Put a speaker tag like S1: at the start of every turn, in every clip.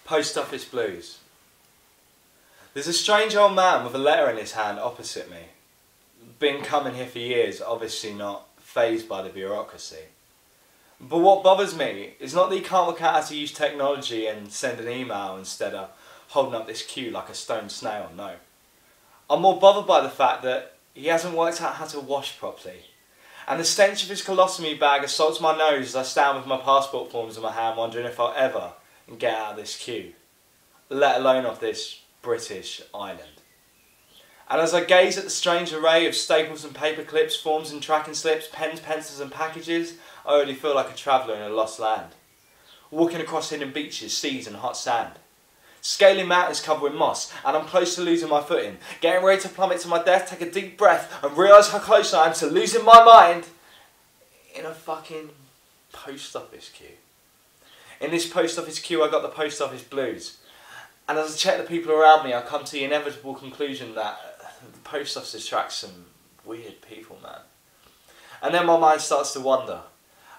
S1: Post office blues. There's a strange old man with a letter in his hand opposite me. Been coming here for years, obviously not fazed by the bureaucracy. But what bothers me is not that he can't work out how to use technology and send an email instead of holding up this queue like a stone snail, no. I'm more bothered by the fact that he hasn't worked out how to wash properly. And the stench of his colostomy bag assaults my nose as I stand with my passport forms in my hand wondering if I'll ever get out of this queue, let alone of this British island. And as I gaze at the strange array of staples and paperclips, forms and tracking slips, pens, pencils and packages, I already feel like a traveller in a lost land. Walking across hidden beaches, seas and hot sand. Scaling mountains covered with moss, and I'm close to losing my footing. Getting ready to plummet to my death, take a deep breath and realise how close I am to losing my mind in a fucking post office queue. In this post office queue I got the post office blues. And as I check the people around me, I come to the inevitable conclusion that the post office attracts some weird people, man. And then my mind starts to wander.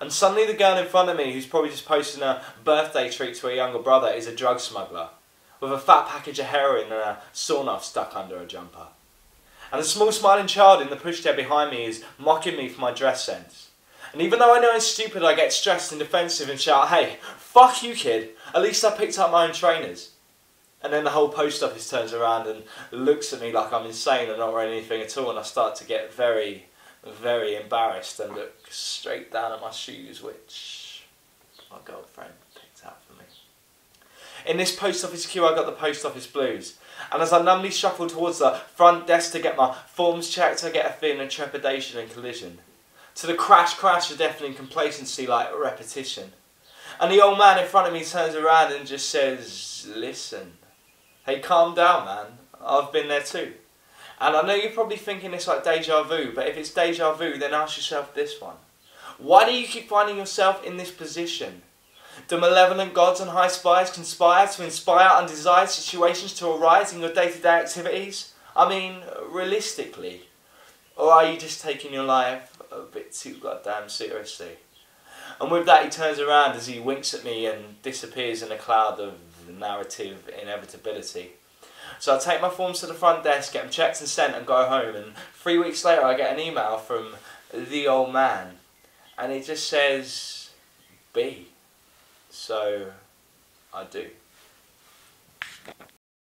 S1: And suddenly the girl in front of me, who's probably just posting a birthday treat to her younger brother, is a drug smuggler, with a fat package of heroin and a saw-knife stuck under her jumper. And the small smiling child in the pushchair behind me is mocking me for my dress sense. And even though I know I'm stupid, I get stressed and defensive and shout, "Hey, fuck you kid, at least I picked up my own trainers." And then the whole post office turns around and looks at me like I'm insane and not wearing anything at all, and I start to get very, very embarrassed and look straight down at my shoes, which my girlfriend picked out for me. In this post office queue I got the post office blues, and as I numbly shuffle towards the front desk to get my forms checked, I get a feeling of trepidation and collision. To the crash of deafening complacency like repetition. And the old man in front of me turns around and just says, "Listen, hey, calm down man, I've been there too." And I know you're probably thinking it's like deja vu, but if it's deja vu, then ask yourself this one. Why do you keep finding yourself in this position? Do malevolent gods and high spies conspire to inspire undesired situations to arise in your day-to-day activities? I mean, realistically. Or are you just taking your life a bit too goddamn seriously? And with that he turns around as he winks at me and disappears in a cloud of narrative inevitability. So I take my forms to the front desk, get them checked and sent and go home, and 3 weeks later I get an email from the old man and it just says B. So I do.